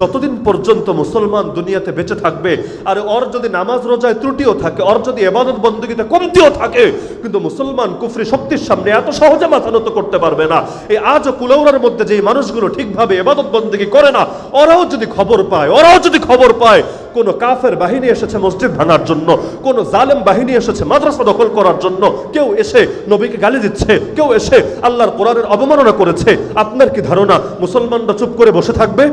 যতদিন পর্যন্ত মুসলমান দুনিয়াতে বেঁচে থাকবে, আর ওর যদি নামাজ রোজায় ত্রুটিও থাকে, ওর যদি ইবাদত বندگিতে কমতিও থাকে, কিন্তু মুসলমান কুফরি শক্তির সামনে এত সহজে মাথা নত করতে পারবে না। এই আজও কুলাউড়ার মধ্যে যে মানুষগুলো ঠিকভাবে ইবাদত বندگি করে না, ওরাও যদি খবর পায় কোন কাফের বাহিনী এসেছে মসজিদ ভাঙার জন্য, কোন জালেম বাহিনী এসেছে মাদ্রাসা দখল করার জন্য, কেউ এসে নবীকে গালি দিচ্ছে, কেউ এসে আল্লাহর কোরআনের অবমাননা করেছে, আপনার কি ধারণা মুসলমানরা চুপ করে বসে থাকবে?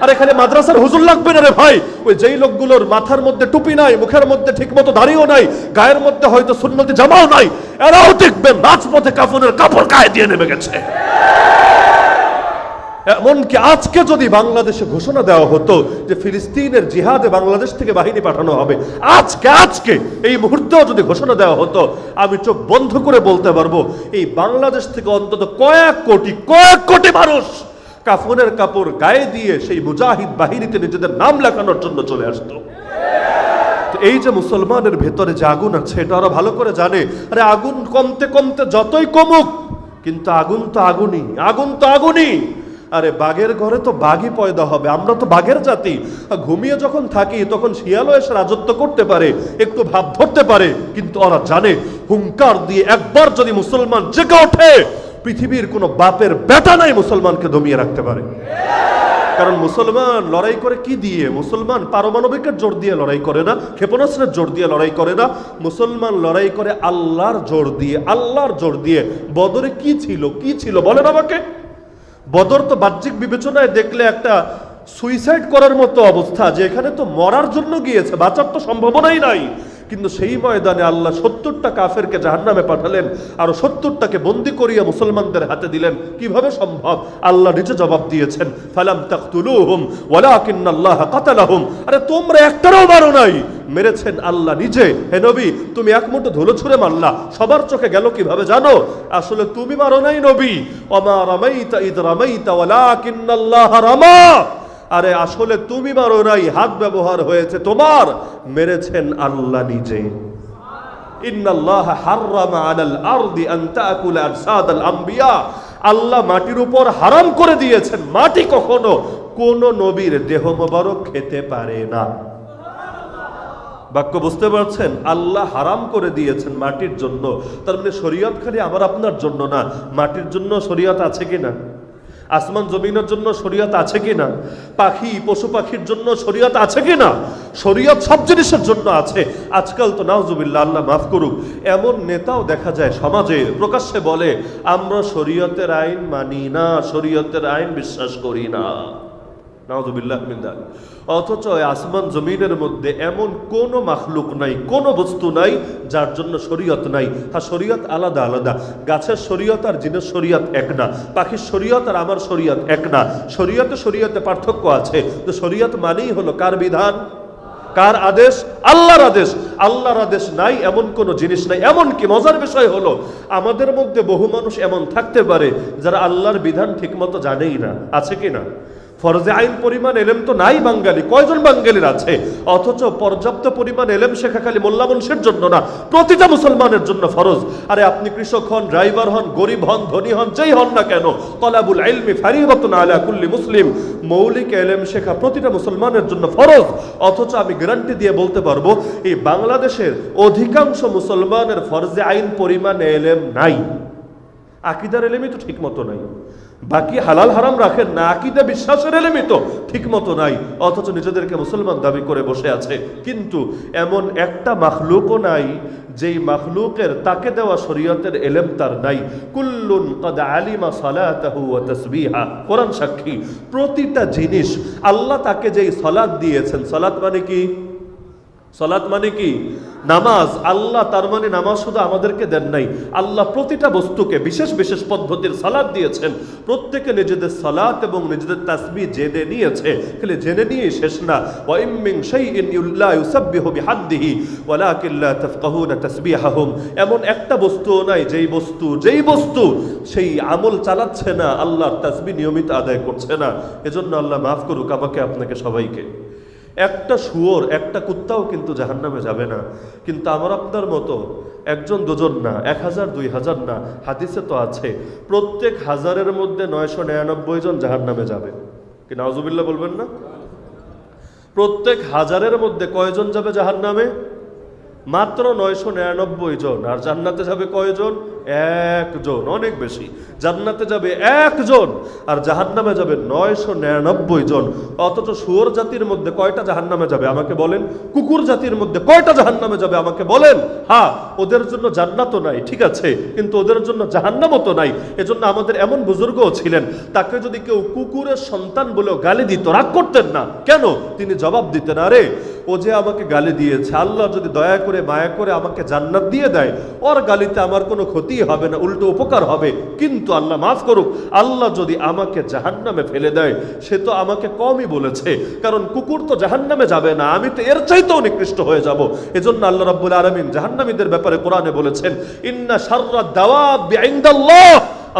আর এখানে মাদ্রাসার হুজুর লাগবে না রে ভাই, ওই যেই লোকগুলোর মাথার মধ্যে টুপি নাই, মুখের মধ্যে ঠিকমতো দাড়িও নাই, গায়ের মধ্যে হয়তো সুন্নতি জামাও নাই, এরাও দেখবেন রাজপথে কাফনের কাপড় গায়ে দিয়ে নেমে গেছে। এমনকি আজকে যদি বাংলাদেশে ঘোষণা দেওয়া হতো যে ফিলিস্তিনের জিহাদে বাংলাদেশ থেকে বাহিনী পাঠানো হবে, আজকে এই মুহূর্তেও যদি ঘোষণা দেওয়া হতো, আমি চোখ বন্ধ করে বলতে পারবো এই বাংলাদেশ থেকে অন্তত কয়েক কোটি মানুষ কাফনের কাপড় গায়ে দিয়ে সেই মুজাহিদ বাহিনীতে নিজেদের নাম লেখানোর জন্য চলে আসতো। এই যে মুসলমানের ভেতরে যে আগুন আছে, এটা ওরা ভালো করে জানে। আরে আগুন কমতে কমতে যতই কমুক, কিন্তু আগুন তো আগুনই। আরে বাঘের ঘরে তো বাঘই পয়দা হবে, আমরা তো বাঘের জাতি। ঘুমিয়ে যখন থাকি তখন শিয়ালও এসে রাজত্ব করতে পারে, একটু ভাব ধরতে পারে, কিন্তু ওরা জানে হুঙ্কার দিয়ে একবার যদি মুসলমান জেগে ওঠে, পৃথিবীর কোনো বাপের বেটা নাই মুসলমানকে দমিয়ে রাখতে পারে। কারণ মুসলমান লড়াই করে কি দিয়ে? মুসলমান পারমাণবিকের জোর দিয়ে লড়াই করে না, ক্ষেপণাস্ত্রের জোর দিয়ে লড়াই করে না, মুসলমান লড়াই করে আল্লাহর জোর দিয়ে। বদরে কি ছিল বলেন আমাকে? বদর তো বাহ্যিক বিবেচনায় দেখলে একটা সুইসাইড করার মতো অবস্থা, যে এখানে তো মরার জন্য গিয়েছে, বাঁচার তো সম্ভাবনাই নাই। কিন্তু সেই ময়দানে আল্লাহ 70টা কাফেরকে জাহান্নামে পাঠালেন, আর 70টাকে বন্দী করিয়া মুসলমানদের হাতে দিলেন। কিভাবে সম্ভব? আল্লাহ নিজে জবাব দিয়েছেন, ফালাম তাকতুলুহুম ওয়ালাকিন্নাল্লাহা কাতালাহুম। আরে তোমরা একটারও মারো নাই, মেরেছেন আল্লাহ নিজে। হে নবী, তুমি এক মুঠো ধুলো ছুঁড়ে মারলা, সবার চোখে গেল কিভাবে জানো? আসলে তুমি মারো নাই নবী, ওমা রামাইতা ইদ রামাইতা ওয়ালাকিন্নাল্লাহা রামা। আরে আসলে তুমি মারো নাই, হাত ব্যবহার হয়েছে তোমার, মেরেছেন আল্লাহ নিজে। ইন্নাল্লাহা হাররামা আলাল আরদি আন তাকুলা আজসাদাল আমবিয়া। আল্লাহ মাটির উপর হারাম করে দিয়েছেন, মাটি কখনো কোন নবীর দেহ মোবারক খেতে পারে না। বাক্য বুঝতে পারছেন? আল্লাহ হারাম করে দিয়েছেন মাটির জন্য। তার মানে শরীয়ত খালি আমার আপনার জন্য না, মাটির জন্য শরীয়ত আছে কিনা? আসমান জমিনের জন্য শরীয়ত আছে কিনা? পাখি পশু পাখির জন্য শরীয়ত আছে কিনা? শরীয়ত সব জিনিসের জন্য আছে। আজকাল তো নাউজুবিল্লাহ, আল্লাহ মাফ করুক, এমন নেতাও দেখা যায় সমাজে প্রকাশ্যে বলে আমরা শরীয়তের আইন মানি না, শরীয়তের আইন বিশ্বাস করি না। নাউজুবিল্লাহ মিন যালিক। অথচ আসমান জমিনের মধ্যে এমন কোন মাখলুক নাই, কোন বস্তু নাই যার জন্য শরীয়ত নাই। হ্যাঁ, শরীয়ত আলাদা আলাদা। গাছের শরীয়ত আর জিনের শরীয়ত এক না, পাখির শরীয়ত আর আমার শরীয়ত এক না। শরীয়তে পার্থক্য আছে। তো শরীয়ত মানেই হলো কার বিধান, কার আদেশ? আল্লাহর আদেশ। আল্লাহর আদেশ নাই এমন কোন জিনিস নাই। এমন কি মজার বিষয় হলো, আমাদের মধ্যে বহু মানুষ এমন থাকতে পারে যারা আল্লাহর বিধান ঠিকমতো জানেই না। আছে কি না? ফরজে আইন পরিমাণ এলেম তো নাই বাঙালি, কয়জন বাঙালির আছে? অথচ পর্যাপ্ত পরিমাণ এলেম শেখা খালি মোল্লা মুন্সির জন্য না, প্রতিটা মুসলমানের জন্য ফরজ। আরে আপনি কৃষক হন, ড্রাইভার হন, গরিব হন, ধনী হন, যেই হন না কেন, তলাবুল ইলমি ফারিদাতুন আলা কুল্লি মুসলিম। মৌলিক এলেম শেখা প্রতিটা মুসলমানের জন্য ফরজ। অথচ আমি গ্যারান্টি দিয়ে বলতে পারবো এই বাংলাদেশের অধিকাংশ মুসলমানের ফরজে আইন পরিমাণ এলেম নাই। আকীদার এলেমই তো ঠিক মতো নাই, বাকি হালাল হারাম রাখেন না, আকীদা বিশ্বাসের এলেমই তো ঠিক মতো নাই। অথচ নিজেদেরকে মুসলমান দাবি করে বসে আছে। কিন্তু এমন একটা মাখলুকও নাই যেই মাখলুকের তাকে দেওয়া শরীয়তের এলেম তার নাই। কুল্লুন ক্বাদ আলিমা সালাতাহু ওয়া তাসবিহা। কোরআন সাক্ষী, প্রতিটা জিনিস আল্লাহ তাকে যেই সালাত দিয়েছেন, সালাত মানে কি? সালাত মানে কি? নামাজ। আল্লাহ তার মানে নামাজ শুধু আমাদেরকে দেন নাই, আল্লাহ প্রতিটা বস্তুকে বিশেষ বিশেষ পদ্ধতির সালাত দিয়েছেন। প্রত্যেকে নিজেদের সালাত এবং নিজেদের তাসবিহ জেনে নিয়েছে। খালি জেনে নিয়ে শেষ না, ওয়া ইম মিন শাইইন ইল্লা ইউসাব্বিহু বিহামদিহি ওয়ালাকিন লা তাফকাহুনা তাসবিহাহুম। এমন একটা বস্তু নাই যেই বস্তু সেই আমল চালাচ্ছে না, আল্লাহর তাসবিহ নিয়মিত আদায় করছে না। এজন্য আল্লাহ মাফ করুক আমাকে, আপনাকে, সবাইকে। একটা শুয়োর, একটা কুত্তাও কিন্তু জাহান্নামে যাবে না। কিন্তু আমার আপনার মতো একজন দুজন না, 1000 2000 না, হাদিসে তো আছে প্রত্যেক 1000-এর মধ্যে 999 জন জাহান্নামে যাবে। কি নাউজুবিল্লাহ বলবেন না? প্রত্যেক হাজারের মধ্যে কয়জন যাবে জাহান্নামে? মাত্র 999 জন। আর জান্নাতে যাবে কয়জন? একজন। অনেক বেশি। জান্নাতে যাবে একজন আর জাহান্নামে যাবে 999 জন। অথচ শুয়োর জাতির মধ্যে কয়টা জাহান্নামে যাবে আমাকে বলেন? কুকুর জাতির মধ্যে কয়টা জাহান্নামে যাবে আমাকে বলেন? হ্যাঁ, ওদের জন্য জান্নাতও নাই, ঠিক আছে, কিন্তু ওদের জন্য জাহান্নামও তো নাই। এজন্য আমাদের এমন বুজুর্গও ছিলেন, তাকে যদি কেউ কুকুরের সন্তান বলেও গালি দিত, রাগ করতেন না। কেন? তিনি জবাব দিতেন, আরে ও যে আমাকে গালি দিয়েছে, আল্লাহ যদি দয়া করে মায়া করে আমাকে জান্নাত দিয়ে দেয়, ওর গালিতে আমার কোনো ক্ষতি হবে না, উল্টো উপকার হবে। কিন্তু আল্লাহ মাফ করুক, আল্লাহ যদি আমাকে জাহান্নামে ফেলে দেয়, সে তো আমাকে কমই বলেছে, কারণ কুকুর তো জাহান্নামে যাবে না, আমি তো এর চাইতেও নিকৃষ্ট হয়ে যাব। এজন্য আল্লাহ রাব্বুল আলামিন জাহান্নামীদের ব্যাপারে কোরআনে বলেছেন, ইন্না শাররাদ দাওয়াবি ইনদাল্লাহ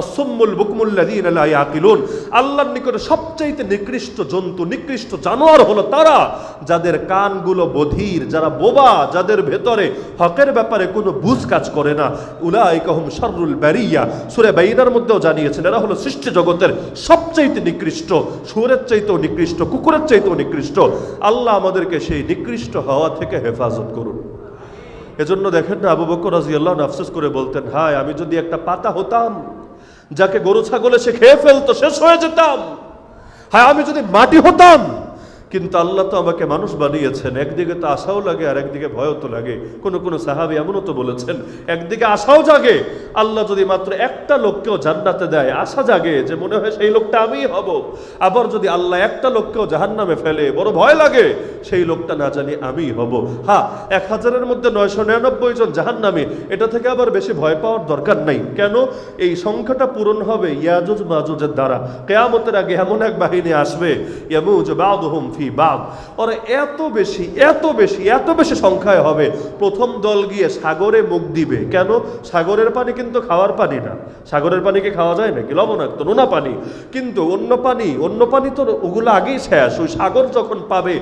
আসুম্মুল বুকমুল্লাযীনা লা ইয়াকিলুন। আল্লাহর নিকটে সবচাইতে নিকৃষ্ট জন্তু, নিকৃষ্ট জানোয়ার হলো তারা যাদের কানগুলো বধির, যারা বোবা, যাদের ভেতরে হকের ব্যাপারে কোনো বুঝ কাজ করে না। উলাইকা হুম শাররুল বারিয়া, সূরা বাইনার মধ্যেও জানিয়েছেন এরা হলো সৃষ্টি জগতের সবচাইতে নিকৃষ্ট, শুয়োরের চাইতেও নিকৃষ্ট, কুকুরের চাইতেও নিকৃষ্ট। আল্লাহ আমাদেরকে সেই নিকৃষ্ট হওয়া থেকে হেফাজত করুন। এজন্য দেখেন না, আবু বকর রাদিয়াল্লাহু আনহু আফসোস করে বলতেন, হায় আমি যদি একটা পাতা হতাম যাকে গরু ছাগলে সে খেয়ে ফেলতো, শেষ হয়ে যেতাম। হ্যাঁ, আমি যদি মাটি হতাম। কিন্তু আল্লাহ তো আমাকে মানুষ বানিয়েছেন, একদিকে তো আশাও লাগে আর একদিকে ভয়ও তো লাগে। কোন কোন সাহাবী এমনও তো বলেছেন, একদিকে আশাও জাগে, আল্লাহ যদি মাত্র একটা লোককেও জান্নাতে দেয়, আশা জাগে যে মনে হয় সেই লোকটা আমিই হব। আবার যদি আল্লাহ একটা লোককেও জাহান্নামে ফেলে, বড় ভয় লাগে, সেই লোকটা না জানি আমিই হব। হ্যাঁ, 1000-এর মধ্যে 999 জন জাহান্নামী, এটা থেকে আবার বেশি ভয় পাওয়ার দরকার নাই। কেন? এই সংখ্যাটা পূরণ হবে ইয়াজুজ মাজুজের দ্বারা। কিয়ামতের আগে এমন এক বাহিনী আসবে, ইয়ামুজ বাদুহুম ফি বাদ, ওরা এত বেশি এত বেশি এত বেশি সংখ্যায় হবে, প্রথম দল গিয়ে সাগরে মুখ দিবে। কেন? সাগরের পানি কিন্তু খাওয়ার পানি না। সাগরের পানিকে খাওয়া যায় নাকি? লবণাক্ত, নোনা পানি। কিন্তু অন্য পানি তো ওগুলো আগেই শেষ। ওই সাগর যখন পাবে,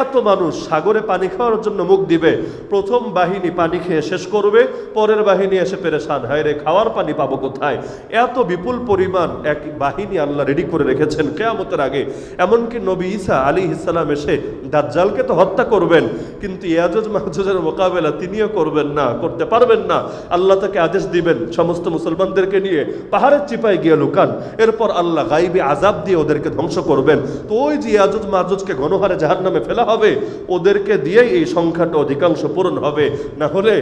এত মানুষ সাগরে পানি খাওয়ার জন্য মুখ দিবে। প্রথম বাহিনী পানি খেয়ে শেষ করবে, পরের বাহিনী এসে পেরেশান, হায় রে খাওয়ার পানি পাবো কোথায়? এত বিপুল পরিমাণ এক বাহিনী আল্লাহ রেডি করে রেখেছেন কিয়ামতের আগে। এমনকি নবী ঈসা আলাইহিস সালাম এসে দাজ্জালকে তো হত্যা করবেন, কিন্তু ইয়াজুজ মাহজুজের মোকাবেলা তিনিও করবেন না, করতে পারবেন না। আল্লাহ তাকে আদেশ দিবেন, সমস্ত মুসলমানদেরকে নিয়ে পাহাড়ের চিপায় গিয়ে লুকান। এরপর আল্লাহ গাইবি আযাব দিয়ে ওদেরকে ধ্বংস করবেন। তো ওই যে ইয়াজুজ মাহজুজকে ঘনহারে জাহান্নামে ফেলা হবে, ওদেরকে দিয়েই এই সংখ্যাটা অধিকাংশ পূরণ হবে। না হলে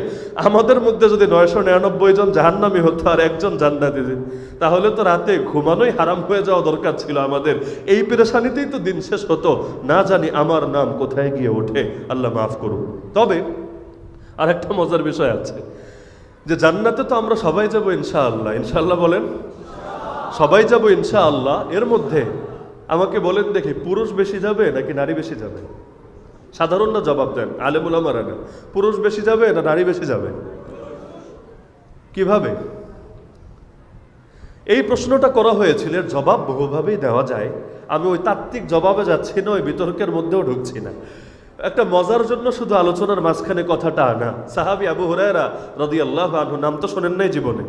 আমাদের মধ্যে যদি 999 জন জাহান্নামী হতো আর একজন জান্নাতি, তাহলে তো রাতে ঘুমানোই হারাম হয়ে যাওয়া দরকার ছিল আমাদের। এই পেরেশানিতেই তো দিন শেষ হতো, না জানি আমার নাম কোথায় গিয়ে ওঠে। আল্লাহ মাফ করুন। তবে আর একটা মজার বিষয় আছে, যে জান্নাতে তো আমরা সবাই যাব ইনশাআল্লাহ। ইনশাআল্লাহ বলেন, সবাই যাব ইনশাআল্লাহ। এর মধ্যে আমাকে বলেন দেখি, পুরুষ বেশি যাবে নাকি নারী বেশি যাবে? সাধারণ না জবাব দেন, আলেম উলামারা না। পুরুষ বেশি যাবে না নারী বেশি যাবে? কিভাবে? এই প্রশ্নটা করা হয়েছিল, এর জবাব বহুভাবেই দেওয়া যায়। আমি ওই তাত্ত্বিক জবাবে যাচ্ছি না, ওই বিতর্কের মধ্যেও ঢুকছি না। একটা মজার জন্য শুধু আলোচনার মাঝখানে কথাটা আনা। সাহাবী আবু হুরায়রা রাদিয়াল্লাহু আনহু, নাম তো শোনেন নাই জীবনে,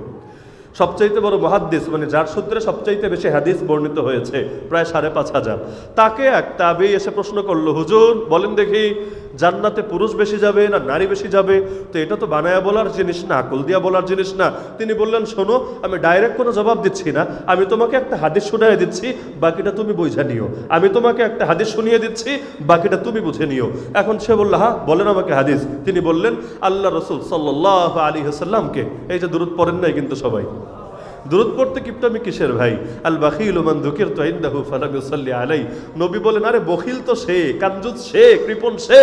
সবচাইতে বড় মুহাদ্দিস, মানে যার সূত্রে সবচাইতে বেশি হাদিস বর্ণিত হয়েছে, প্রায় 5500। তাকে এক তাবেঈ এসে প্রশ্ন করলো, হুজুর বলেন দেখি, জান্নাতে পুরুষ বেশি যাবে না নারী বেশি যাবে? তো এটা তো বানায়া বলার জিনিস না, আকল দিয়া বলার জিনিস না। তিনি বললেন, শোনো, আমি ডাইরেক্ট কোনো জবাব দিচ্ছি না, আমি তোমাকে একটা হাদিস শুনিয়ে দিচ্ছি, বাকিটা তুমি বুঝে নিও। আমি তোমাকে একটা হাদিস শুনিয়ে দিচ্ছি, বাকিটা তুমি বুঝে নিও। এখন সে বলল, হ্যাঁ বলেন আমাকে হাদিস। তিনি বললেন, আল্লাহ রাসূল সাল্লাল্লাহু আলাইহি ওয়াসাল্লামকে, এই যে দুরূদ পড়েন নাই কিন্তু সবাই, দুরূদ পড়তে কিপটামি কিসের ভাই? আল বাখিলু মান যুকিরতু ইনদাহু ফালাম ইউসাল্লি আলাই। নবী বলেন, আরে বখিল তো সে, কাঞ্জুস সে, কৃপণ সে,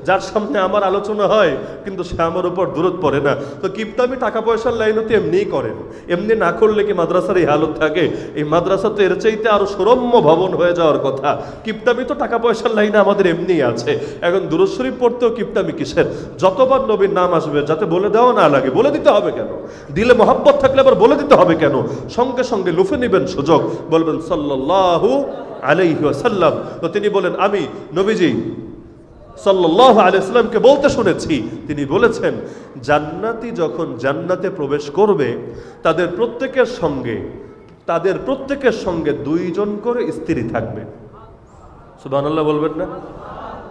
যার সামনে আমার আলোচনা হয় কিন্তু সে আমার উপর দুরূদ পড়ে না। তো কিপটামি টাকা পয়সার লাইনে তো এমনিই করেন, এমনি না করলে কি মাদ্রাসার এই হালত থাকে? এই মাদ্রাসা তো এর চাইতে আরো সুরম্য ভবন হয়ে যাওয়ার কথা। কিপটামি তো টাকা পয়সার লাইনে আমাদের এমনিই আছে। এখন দুরূদ শরীফ পড়তেও কিপটামি কিসের? যতবার নবীর নাম আসবে যাতে বলে দেওয়া না লাগে, বলে দিতে হবে কেন? দিলে মহব্বত থাকলে আবার বলে দিতে হবে কেন? সঙ্গে সঙ্গে লুফে নেবেন সুযোগ, বলবেন সাল্লাল্লাহু আলাইহি ওয়াসাল্লাম। তো তিনি বলেন, আমি নবীজি সাল্লাল্লাহু আলাইহি ওয়াসাল্লামকে বলতে শুনেছি, তিনি বলেছেন, জান্নাতি যখন জান্নাতে প্রবেশ করবে, তাদের প্রত্যেকের সঙ্গে 2 জন করে স্ত্রী থাকবে। সুবহানাল্লাহ বলবেন না?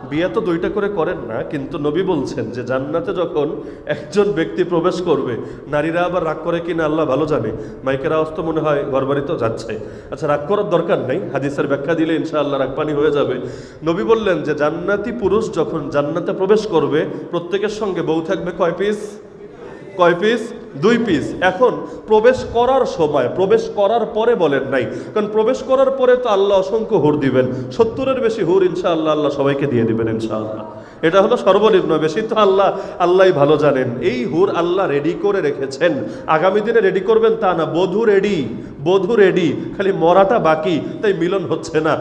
বিয়ে তো দুইটা করে করেন না, কিন্তু নবী বলছেন যে জান্নাতে যখন একজন ব্যক্তি প্রবেশ করবে, নারীরা আবার রাগ করে কিনা আল্লাহ ভালো জানে, মাইকের আওয়াজ তো মনে হয় ঘরবাড়িতেও যাচ্ছে। আচ্ছা, রাগ করার দরকার নেই, হাদিসের ব্যাখ্যা দিলে ইনশাআল্লাহ রাগ পানি হয়ে যাবে। নবী বললেন যে জান্নাতি পুরুষ যখন জান্নাতে প্রবেশ করবে, প্রত্যেকের সঙ্গে বউ থাকবে কয় পিস? কয় পিস? 2 পিস। এখন প্রবেশ করার সময়, প্রবেশ করার পরে বলেন নাই, কারণ প্রবেশ করার পরে তো আল্লাহ অসংখ্য হুর দিবেন, 70-এর বেশি হুর ইনশাআল্লাহ আল্লাহ সবাইকে দিয়ে দিবেন ইনশাআল্লাহ। এটা হলো সর্বনিম্ন, বেশি তো আল্লাহই ভালো জানেন। এই হুর আল্লাহ রেডি করে রেখেছেন, আগামী দিনে রেডি করবেন তা না, বধূ রেডি, খালি মরাটা বাকি, তাই মিলন হচ্ছে না।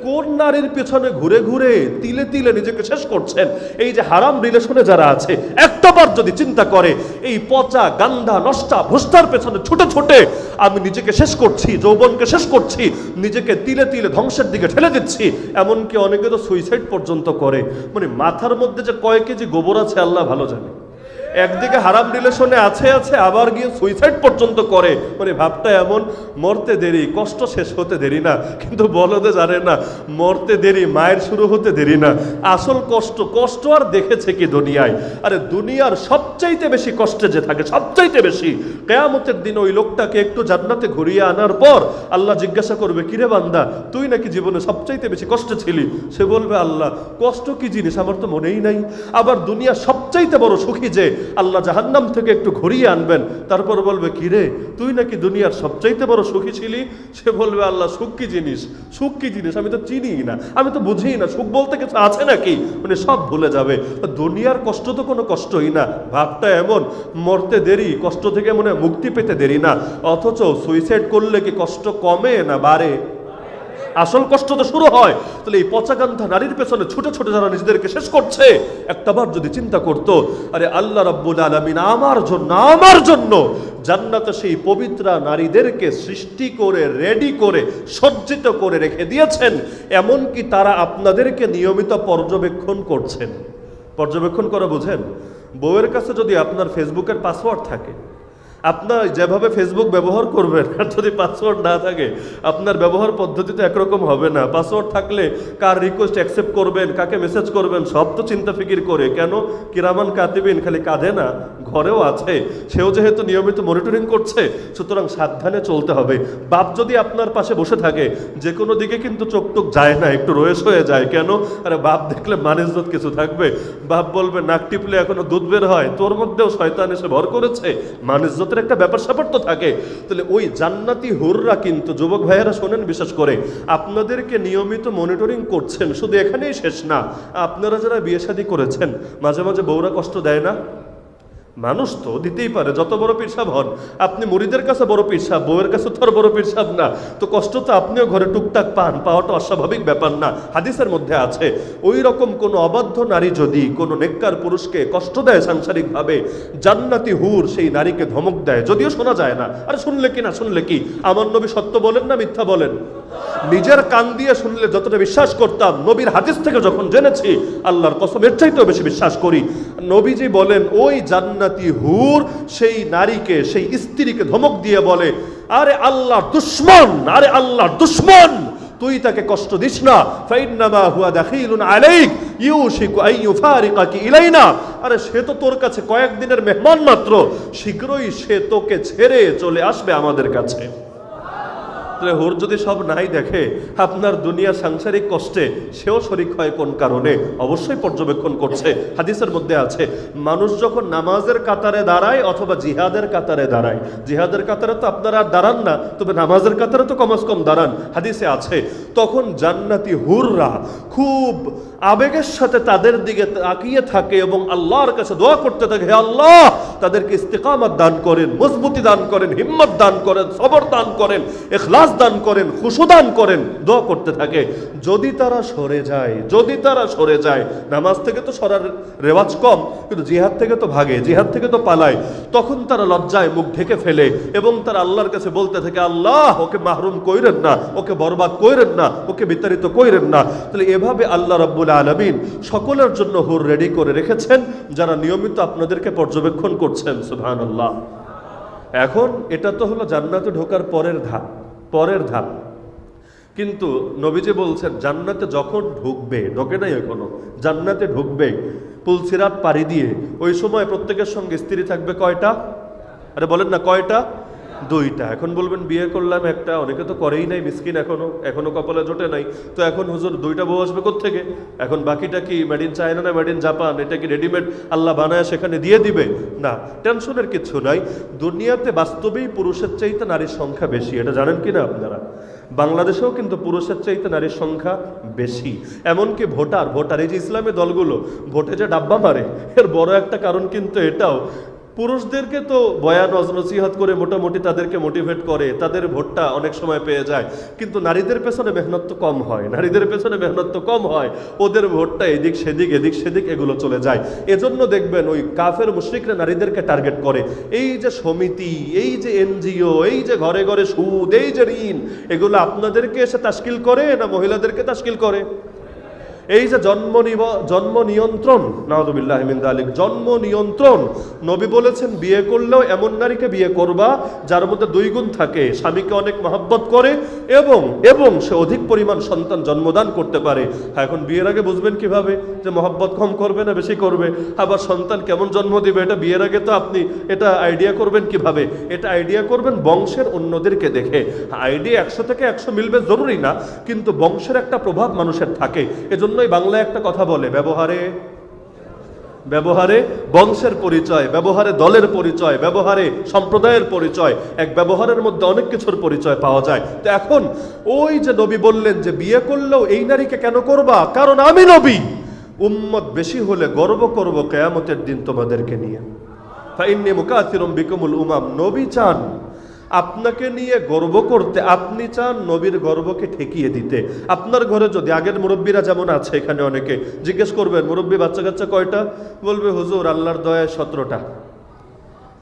কোন নারীর পেছনে ঘুরে ঘুরে তিলে তিলে নিজেকে শেষ করছেন? এই যে হারাম রিলেশনে যারা আছে, একটাবার যদি চিন্তা করে এই পচা গান্ধা নষ্টা ভুষ্টার পেছনে ছুটে ছুটে আমি নিজেকে শেষ করছি, যৌবনকে শেষ করছি, নিজেকে তিলে তিলে ধ্বংসের দিকে ঠেলে দিচ্ছি, এমনকি অনেকে তো সুইসাইড পর্যন্ত করে। মানে মাথার মধ্যে যে কয় কেজি গোবর আছে আল্লাহ ভালো জানে। একদিকে হারাম রিলেশনে আছে আবার গিয়ে সুইসাইড পর্যন্ত করে। মানে ভাবটা এমন, মরতে দেরি, কষ্ট শেষ হতে দেরি না, কিন্তু বলদে জানে না মরতে দেরি, মায়ের শুরু হতে দেরি না। আসল কষ্ট আর দেখেছে কি দুনিয়ায়? আরে দুনিয়ার সবচাইতে বেশি কষ্টে যে থাকে, সবচাইতে বেশি, কিয়ামতের দিন ওই লোকটাকে একটু জান্নাতে ঘুরিয়ে আনার পর আল্লাহ জিজ্ঞাসা করবে, কিরে বান্দা, তুই নাকি জীবনে সবচাইতে বেশি কষ্টে ছিলি? সে বলবে, আল্লাহ কষ্ট কি জিনিস আমার তো মনেই নাই। আবার দুনিয়া সবচাইতে বড় সুখী যে আল্লাহ জাহান্নাম থেকে একটু ঘুরিয়ে আনবেন, তারপর বলবে, কিরে তুই নাকি দুনিয়ার সবচাইতে বড় সুখী ছিলি? সে বলবে, আল্লাহ সুখ কি জিনিস, সুখ কি জিনিস আমি তো চিনি না, আমি তো বুঝি না, সুখ বলতে কিছু আছে নাকি? মানে সব ভুলে যাবে। দুনিয়ার কষ্ট তো কোনো কষ্টই না। ভাবটা এমন, মরতে দেরি, কষ্ট থেকে মনে মুক্তি পেতে দেরি না, অথচ সুইসাইড করলে কি কষ্ট কমে না বাড়ে? আসল কষ্ট তো শুরু হয়। তাহলে এই পচাগান্ধা নারীর পেছনে ছুটে ছুটে যারা নিজেদেরকে শেষ করছে, একটাবার যদি চিন্তা করতো, আরে আল্লাহ রাব্বুল আলামিন আমার জন্য জান্নাতে সেই পবিত্রা নারীদেরকে সৃষ্টি করে, রেডি করে, সজ্জিত করে রেখে দিয়েছেন, এমনকি তারা আপনাদেরকে নিয়মিত পর্যবেক্ষণ করছেন। পর্যবেক্ষণ করা বুঝেন? বউয়ের কাছে যদি আপনার ফেসবুকের পাসওয়ার্ড থাকে, আপনার যেভাবে ফেসবুক ব্যবহার করবেন, আর যদি পাসওয়ার্ড না থাকে আপনার ব্যবহার পদ্ধতি তো একরকম হবে না। পাসওয়ার্ড থাকলে কার রিকোয়েস্ট অ্যাকসেপ্ট করবেন, কাকে মেসেজ করবেন, সব তো চিন্তা ফিকির করে। কেন? কিরামান কাতিবিন খালি কাঁধে না, ঘরেও আছে। সেও যেহেতু নিয়মিত মনিটরিং করছে, সুতরাং সাবধানে চলতে হবে। বাপ যদি আপনার পাশে বসে থাকে, যে কোনো দিকে কিন্তু চোখ টোক যায় না, একটু রয়েস হয়ে যায়। কেন? আরে বাপ দেখলে মানিজ্জত কিছু থাকবে। বাপ বলবে, নাক টিপলে এখনো দুধ বের হয়, তোর মধ্যেও শয়তান এসে ভর করেছে, মানিজ্জত একটা ব্যাপার স্যাপার তো থাকে। তাহলে ওই জান্নাতি হুররা কিন্তু, যুবক ভাইয়েরা শোনেন বিশেষ করে, আপনাদেরকে নিয়মিত মনিটরিং করছেন। শুধু এখানেই শেষ না, আপনারা যারা বিয়ে শাদী করেছেন, মাঝে মাঝে বউরা কষ্ট দেয় না? মানুষ তো দিতেই পারে, যত বড় পীরসাব হন। আপনি মুরিদের কাছে বড় পীরসাব, বউয়ের কাছে তো আর বড় পীরসাব না, তো কষ্ট তো আপনিও ঘরে টুকটাক পান, পাওয়াটা অস্বাভাবিক ব্যাপার না। হাদিসের মধ্যে আছে, ওই রকম কোনো অবাধ্য নারী যদি কোনো নেককার পুরুষকে কষ্ট দেয় সাংসারিকভাবে, জান্নাতি হুর সেই নারীকে ধমক দেয়। যদিও শোনা যায় না, আরে শুনলে কি আমার নবী সত্য বলেন না মিথ্যা বলেন? নিজের কান দিয়ে শুনলে যতটা বিশ্বাস করতাম, নবীর হাদিস থেকে যখন জেনেছি, আল্লাহর কসম এর চাইতেও বেশি বিশ্বাস করি। নবীজি বলেন, ওই জান্নাতি হুর সেই নারীকে, সেই স্ত্রীকে ধমক দিয়ে বলে, আরে আল্লাহর দুশমন, তুই তাকে কষ্ট দিস না, ফাইন্নামা হুয়া দাখিলুন আলাইক ইউশিকু আন ইউফারিকাকি ইলাইনা। আরে সে তো তোর কাছে কয়েকদিনের মেহমান মাত্র, শীঘ্রই সে তোকে ছেড়ে চলে আসবে আমাদের কাছে। হুর যদি সব নাই দেখে আপনার দুনিয়া সাংসারিক কষ্টে, সেও শরীক হয় কোন কারণে? অবশ্যই পর্যবেক্ষণ করছে। হাদিসের মধ্যে আছে, মানুষ যখন নামাজের কাতারে দাঁড়ায় অথবা জিহাদের কাতারে দাঁড়ায়, জিহাদের কাতারে তো আপনারা আর দাঁড়ান না, তবে নামাজের কাতারে তো কমাস কম দাঁড়ান, হাদিসে আছে, তখন জান্নাতি হুররা খুব আবেগের সাথে তাদের দিকে তাকিয়ে থাকে এবং আল্লাহর কাছে দোয়া করতে থাকে, হে আল্লাহ তাদেরকে ইস্তিকামত দান করেন, মজবুতি দান করেন, হিম্মত দান করেন, সবর দান করেন, ইখলাস দান করেন, খুশু দান করেন, দোয়া করতে থাকে। যদি তারা সরে যায়, নামাজ থেকে তো সরার রেওয়াজ কম, কিন্তু জিহাদ থেকে তো ভাগে, জিহাদ থেকে তো পালায়, তখন তারা লজ্জায় মুখ ঢেকে ফেলে এবং তারা আল্লাহর কাছে বলতে থাকে, আল্লাহ ওকে মাহরুম কইরেন না, ওকে বরবাদ কইরেন না, ওকে বিতাড়িত কইরেন না। তাহলে এভাবে আল্লাহ রাব্বুল আলামিন সকলের জন্য হুর রেডি করে রেখেছেন, যারা নিয়মিত আপনাদেরকে পর্যবেক্ষণ করছেন। সুবহানাল্লাহ। এখন এটা তো হলো জান্নাতে ঢোকার পরের ধাপ। কিন্তু নবীজি বলছেন জান্নাতে যখন ঢুকবে, ঢোকে নাই এখনো, জান্নাতে ঢুকবে পুলসিরাত পাড়ি দিয়ে, ওই সময় প্রত্যেকের সঙ্গে স্ত্রী থাকবে কয়টা? আরে বলেন না কয়টা? দুইটা। এখন বলবেন বিয়ে করলাম একটা, অনেকে তো করেই নাই, মিসকিন এখনো কপালে জোটে নাই, তো এখন হুজুর দুইটা বউ আসবে কোত্থেকে? এখন বাকিটা কি মেড ইন চায়না না মেড ইন জাপান? এটা কি রেডিমেড আল্লাহ বানায় সেখানে দিয়ে দিবে? না, টেনশনের কিছু নাই। দুনিয়াতে বাস্তবেই পুরুষের চাইতে নারীর সংখ্যা বেশি, এটা জানেন কি না আপনারা? বাংলাদেশেও কিন্তু পুরুষের চাইতে নারীর সংখ্যা বেশি। এমনকি ভোটার এই যে ইসলামী দলগুলো ভোটে যে ডাব্বা মারে, এর বড় একটা কারণ কিন্তু এটাও, পুরুষদেরকে তো বয়ান নসিহত করে মোটামুটি তাদেরকে মোটিভেট করে, তাদের ভোটটা অনেক সময় পেয়ে যায়, কিন্তু নারীদের পেছনে মেহনত তো কম হয়, ওদের ভোটটা এদিক সেদিক এগুলো চলে যায়। এজন্য দেখবেন ওই কাফের মুশরিকরা নারীদেরকে টার্গেট করে। এই যে সমিতি, এই যে এনজিও, এই যে ঘরে ঘরে সুদ, এই যে ঋণ, এগুলো আপনাদেরকে এসে তাশকিল করে না মহিলাদেরকে তাশকিল করে? এই যে জন্ম নিয়ন্ত্রণ, নাউযুবিল্লাহি মিন যালিক, জন্ম নিয়ন্ত্রণ, নবী বলেছেন বিয়ে করলেও এমন নারীকে বিয়ে করবা যার মধ্যে দুই গুণ থাকে, স্বামীকে অনেক মহব্বত করে এবং সে অধিক পরিমাণ সন্তান জন্মদান করতে পারে। এখন বিয়ের আগে বুঝবেন কিভাবে যে মহব্বত কম করবে না বেশি করবে, আবার সন্তান কেমন জন্ম দিবে, এটা বিয়ের আগে তো আপনি এটা আইডিয়া করবেন কিভাবে? এটা আইডিয়া করবেন বংশের অন্যদেরকে দেখে। আইডিয়া 100 থেকে 100 মিলবে জরুরি না, কিন্তু বংশের একটা প্রভাব মানুষের থাকে। এজন্য বাংলায় একটা কথা বলে, ব্যবহারে বংশের পরিচয়, ব্যবহারে দলের পরিচয়, ব্যবহারে সম্প্রদায়ের পরিচয়, এক ব্যবহারের মধ্যে অনেক কিছুর পরিচয় পাওয়া যায়। তো এখন ওই যে নবী বললেন যে বিয়ে করলেও এই নারীকে কেন করবা? কারণ আমি নবী, উম্মত বেশি হলে গর্ব করব কিয়ামতের দিন তোমাদেরকে নিয়ে। ফাইন্নী মুকাসিরুম বিকুমুল উমাম, নবী চান আপনাকে নিয়ে গর্ব করতে, আপনি চান নবীর গর্বকে ঠেকিয়ে দিতে। আপনার ঘরে যদি আগের মুরব্বীরা যেমন আছে, এখানে অনেকে জিজ্ঞেস করবেন মুরব্বী বাচ্চা কাচ্চা কয়টা? বলবে হুজুর আল্লাহর দয়ায় 17টা,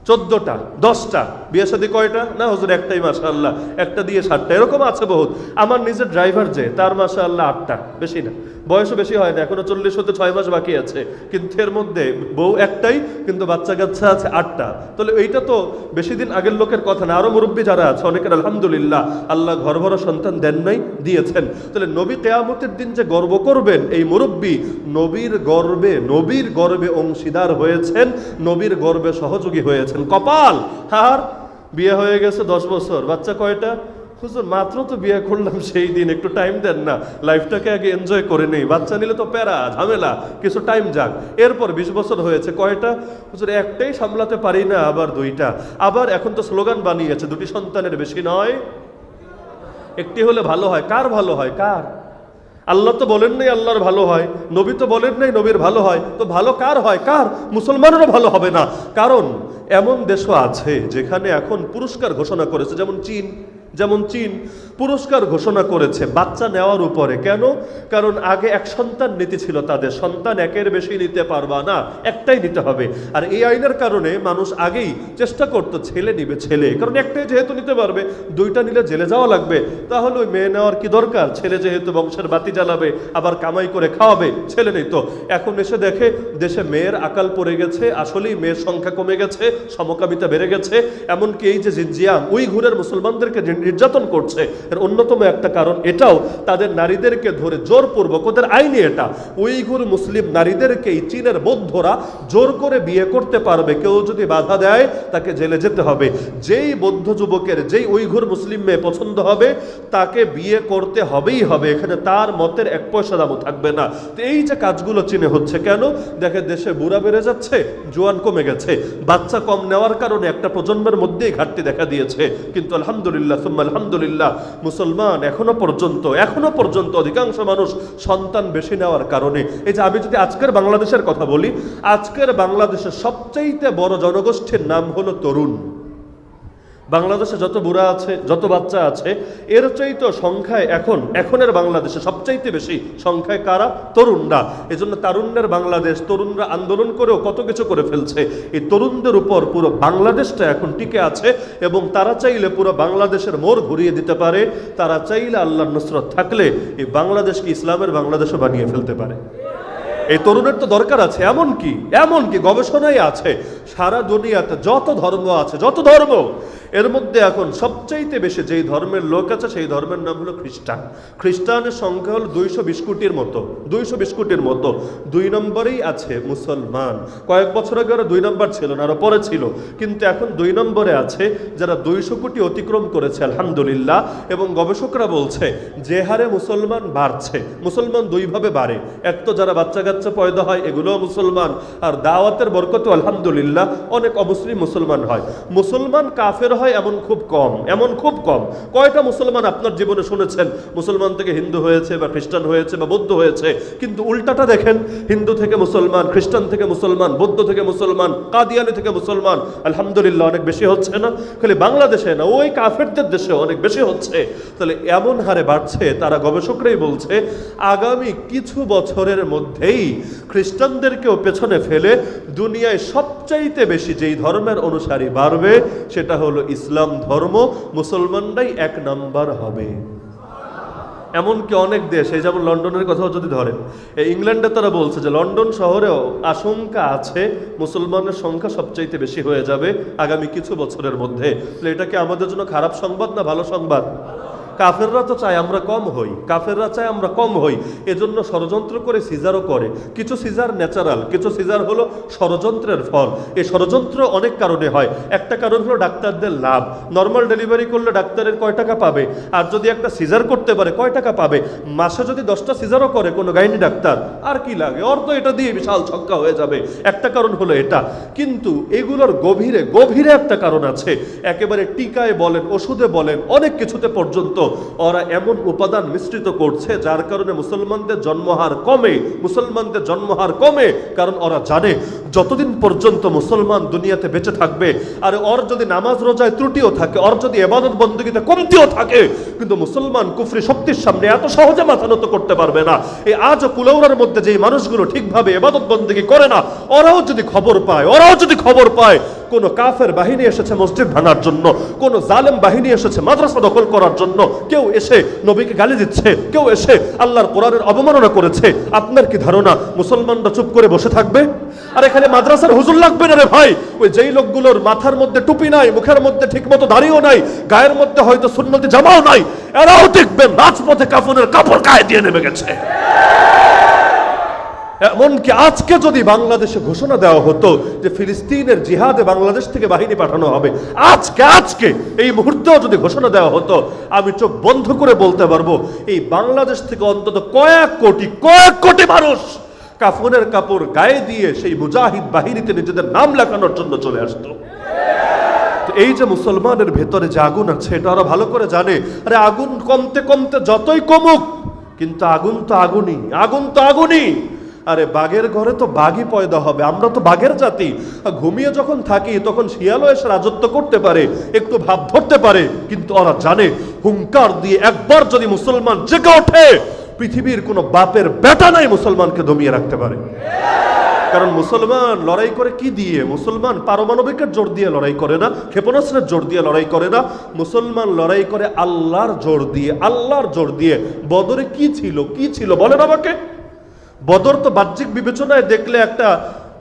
14টা, 10টা। বিয়ে শাদী কয়টা? না হুজুর একটাই, মাশাআল্লাহ, একটা দিয়ে 7টা। এরকম আছে বহুত। আমার নিজের ড্রাইভার যে, তার মাশাআল্লাহ 8টা, বেশি না, বয়সও বেশি হয় না, এখনো 40 হতে 6 মাস বাকি আছে, কিন্তু এর মধ্যে বউ একটাই, কিন্তু বাচ্চা কাচ্চা আছে 8টা। তাহলে এইটা তো বেশি দিন আগের লোকের কথা না। আরো মুরব্বী যারা আছে অনেকের আলহামদুলিল্লাহ আল্লাহ ঘর ভরা সন্তান দেন নাই, দিয়েছেন। তাহলে নবী কিয়ামতের দিন যে গর্ব করবেন, এই মুরব্বী নবীর গর্বে অংশীদার হয়েছেন, নবীর গর্বে সহযোগী হয়েছেন। কপাল। আর বিয়ে হয়ে গেছে 10 বছর, বাচ্চা কয়টা? হুজুর মাত্র তো বিয়ে করলাম, সেই দিন একটু টাইম দেন না, লাইফটাকে আগে এনজয় করে নেই, বাচ্চা নিলে তো প্যারা ঝামেলা, কিছু টাইম যাক। এরপর 20 বছর হয়েছে, কয়টা? হুজুর একটাই সামলাতে পারি না, আবার 2টা। আবার এখন তো স্লোগান বানিয়েছে 2টি সন্তানের বেশি নয়, একটি হলে ভালো হয়। কার ভালো হয়? কার? আল্লাহ তো বলেন নাই আল্লাহর ভালো হয়, নবী তো বলেন নাই নবীর ভালো হয়, তো ভালো কার হয়? কার? মুসলমানেরও ভালো হবে না। কারণ এমন দেশও আছে যেখানে এখন পুরস্কার ঘোষণা করেছে, যেমন চীন পুরস্কার ঘোষণা করেছে বাচ্চা নেওয়ার উপরে। কেন? কারণ আগে এক সন্তান নীতি ছিল তাদের, সন্তান একের বেশি নিতে পারবা না, একটাই নিতে হবে। আর এই আইনের কারণে মানুষ আগেই চেষ্টা করতো ছেলে নিবে ছেলে, কারণ একটাই যেহেতু নিতে পারবে, 2টা নিলে জেলে যাওয়া লাগবে, তাহলে ওই মেয়ে নেওয়ার কি দরকার? ছেলে যেহেতু বংশের বাতি জ্বালাবে, আবার কামাই করে খাওয়াবে, ছেলে নেই তো। এখন এসে দেখে দেশে মেয়ের আকাল পড়ে গেছে, আসলেই মেয়ের সংখ্যা কমে গেছে, সমকামিতা বেড়ে গেছে। এমনকি এই যে জিনজিয়াং, উইঘুরের মুসলমানদেরকে নির্যাতন করছে, এর অন্যতম একটা কারণ এটাও, তাদের নারীদেরকে ধরে জোরপূর্বক, ওদের আইনে এটা, উইঘুর মুসলিম নারীদেরকে এই চীনের বৌদ্ধরা জোর করে বিয়ে করতে পারবে, কেউ যদি বাধা দেয় তাকে জেলে যেতে হবে। যেই বৌদ্ধ যুবকের, যেই উইঘুর মুসলিম মেয়ে পছন্দ হবে তাকে বিয়ে করতে হবেই হবে, এখানে তার মতের 1 পয়সা দামও থাকবে না। তো এই যে কাজগুলো চীনে হচ্ছে, কেন? দেখে দেশে বুড়া বেড়ে যাচ্ছে, জোয়ান কমে গেছে, বাচ্চা কম নেওয়ার কারণে একটা প্রজন্মের মধ্যেই ঘাটতি দেখা দিয়েছে। কিন্তু আলহামদুলিল্লাহ সুম্মা আলহামদুলিল্লাহ, মুসলমান এখনো পর্যন্ত অধিকাংশ মানুষ সন্তান বেশি নেওয়ার কারণে, এই যে আমি যদি আজকের বাংলাদেশের কথা বলি, আজকের বাংলাদেশের সবচাইতে বড় জনগোষ্ঠীর নাম হলো তরুণ। বাংলাদেশে যত বুড়া আছে, যত বাচ্চা আছে, এর চাইতে সংখ্যায় এখনের বাংলাদেশে সবচাইতে বেশি সংখ্যায় কারা? তরুণরা। এজন্য তারুণ্যের বাংলাদেশ, তরুণরা আন্দোলন করেও কত কিছু করে ফেলছে। এই তরুণদের উপর পুরো বাংলাদেশটা এখন টিকে আছে, এবং তারা চাইলে পুরো বাংলাদেশের মোড় ঘুরিয়ে দিতে পারে। তারা চাইলে আল্লাহর নুসরত থাকলে এই বাংলাদেশকে ইসলামের বাংলাদেশও বানিয়ে ফেলতে পারে। এই তরুণের তো দরকার আছে। এমনকি গবেষণায় আছে, সারা দুনিয়াতে যত ধর্ম আছে, যত ধর্ম, এর মধ্যে এখন সবচাইতে বেশি যেই ধর্মের লোক আছে সেই ধর্মের নাম হলো খ্রিস্টান। খ্রিস্টানের সংখ্যা হলো 220 কোটির মতো, 220 কোটির মতো। 2 নম্বরেই আছে মুসলমান। কয়েক বছর আগে ওরা 2 নম্বর ছিল না, আরো পরে ছিল, কিন্তু এখন 2 নম্বরে আছে, যারা 200 কোটি অতিক্রম করেছে আলহামদুলিল্লাহ। এবং গবেষকরা বলছে যে হারে মুসলমান বাড়ছে, মুসলমান দুইভাবে বাড়ে। এক তো যারা বাচ্চা কাচ্চা পয়দা হয় এগুলোও মুসলমান, আর দাওয়াতের বরকতে আলহামদুলিল্লাহ অনেক অমুসলিম মুসলমান হয়। মুসলমান কাফের হয় এমন খুব কম, এমন খুব কম। কয়টা মুসলমান আপনার জীবনে শুনেছেন মুসলমান থেকে হিন্দু হয়েছে বা খ্রিস্টান হয়েছে বা বৌদ্ধ হয়েছে? কিন্তু উল্টাটা দেখেন, হিন্দু থেকে মুসলমান, খ্রিস্টান থেকে মুসলমান, বৌদ্ধ থেকে মুসলমান, কাদিয়ানি থেকে মুসলমান, আলহামদুলিল্লাহ অনেক বেশি হচ্ছে না? খালি বাংলাদেশে না, ওই কাফেরদের দেশে অনেক বেশি হচ্ছে। তাহলে এমন হারে বাড়ছে, তারা গবেষকরাই বলছে আগামী কিছু বছরের মধ্যেই খ্রিস্টানদেরকেও পেছনে ফেলে দুনিয়ায় সবচাইতে বেশি যেই ধর্মের অনুসারী বাড়বে সেটা হলো ইসলাম ধর্ম। মুসলমানরাই 1 নাম্বার হবে। এমনকি অনেক দেশ, এই যেমন লন্ডনের কথাও যদি ধরেন, এই ইংল্যান্ডে তারা বলছে যে লন্ডন শহরেও আশঙ্কা আছে মুসলমানের সংখ্যা সবচাইতে বেশি হয়ে যাবে আগামী কিছু বছরের মধ্যে। তাহলে এটা কি আমাদের জন্য খারাপ সংবাদ না ভালো সংবাদ? কাফেররা তো চায় আমরা কম হই, কাফেররা চায় আমরা কম হই, এজন্য ষড়যন্ত্র করে সিজারও করে। কিছু সিজার ন্যাচারাল, কিছু সিজার হলো ষড়যন্ত্রের ফল। এই ষড়যন্ত্র অনেক কারণে হয়। একটা কারণ হলো ডাক্তারদের লাভ। নর্মাল ডেলিভারি করলে ডাক্তারের কয় টাকা পাবে, আর যদি একটা সিজার করতে পারে কয় টাকা পাবে? মাসে যদি 10টা সিজারও করে কোনো গাইনি ডাক্তার, আর কি লাগে, ওর তো এটা দিয়ে বিশাল ছক্কা হয়ে যাবে। একটা কারণ হলো এটা। কিন্তু এগুলোর গভীরে গভীরে একটা কারণ আছে। একেবারে টিকায় বলেন, ওষুধে বলেন, অনেক কিছুতে পর্যন্ত ওরা এমন উপাদান মিশ্রিত করছে যার কারণে মুসলমানদের জন্মহার কমে, মুসলমানদের জন্মহার কমে। কারণ ওরা জানে যতদিন পর্যন্ত মুসলমান দুনিয়াতে বেঁচে থাকবে, আর ওর যদি নামাজ রোজায় ত্রুটিও থাকে, ওর যদি ইবাদত বندگিতে কমতিও থাকে, কিন্তু মুসলমান কুফরি শক্তির সামনে এত সহজে মাথা নত করতে পারবে না। এই আজও কুলাউড়ার মধ্যে যে মানুষগুলো ঠিকভাবে ইবাদত বندگি করে না, ওরাও যদি খবর পায় কোন কাফের বাহিনী এসেছে মসজিদ ভাঙার জন্য, কোন জালেম বাহিনী এসেছে মাদ্রাসা দখল করার জন্য, কেউ এসে নবীকে গালি দিচ্ছে, কেউ এসে আল্লাহর কোরআনের অবমাননা করেছে, আপনার কি ধারণা মুসলমানরা চুপ করে বসে থাকবে? আর এখানে মাদ্রাসার হুজুর লাগবে না রে ভাই। ওই যেই লোকগুলোর মাথার মধ্যে টুপি নাই, মুখের মধ্যে ঠিকমতো দাড়িও নাই, গায়ের মধ্যে হয়তো সুন্নতি জামাও নাই, এরাও দেখবেন রাজপথে কাফনের কাপড় গায়ে দিয়ে নেমে গেছে। এমনকি আজকে যদি বাংলাদেশে ঘোষণা দেওয়া হতো যে ফিলিস্তিনের জিহাদে বাংলাদেশ থেকে বাহিনী পাঠানো হবে, আজকে এই মুহূর্তেও যদি ঘোষণা দেওয়া হতো, আমি চোখ বন্ধ করে বলতে পারবো এই বাংলাদেশ থেকে অন্তত কয়েক কোটি মানুষ কাফনের কাপড় গায়ে দিয়ে সেই মুজাহিদ বাহিনীতে নিজেদের নাম লেখানোর জন্য চলে আসতো। এই যে মুসলমানের ভেতরে যে আগুন আছে এটা ওরা ভালো করে জানে। আরে আগুন কমতে কমতে যতই কমুক, কিন্তু আগুন তো আগুনই। আরে বাঘের ঘরে তো বাঘই পয়দা হবে, আমরা তো বাঘের জাতি। ঘুমিয়ে যখন থাকি তখন শিয়ালও এসে রাজত্ব করতে পারে, একটু ভাব ধরতে পারে, কিন্তু ওরা জানে হুঙ্কার দিয়ে একবার যদি মুসলমান জেগে ওঠে, পৃথিবীর কোনো বাপের বেটা নাই মুসলমানকে দমিয়ে রাখতে পারে। কারণ মুসলমান লড়াই করে কি দিয়ে? মুসলমান পারমাণবিকের জোর দিয়ে লড়াই করে না, ক্ষেপণাস্ত্রের জোর দিয়ে লড়াই করে না। মুসলমান লড়াই করে আল্লাহর জোর দিয়ে। বদরে কি ছিল বলেন আমাকে? বদর তো বাহ্যিক বিবেচনায় দেখলে একটা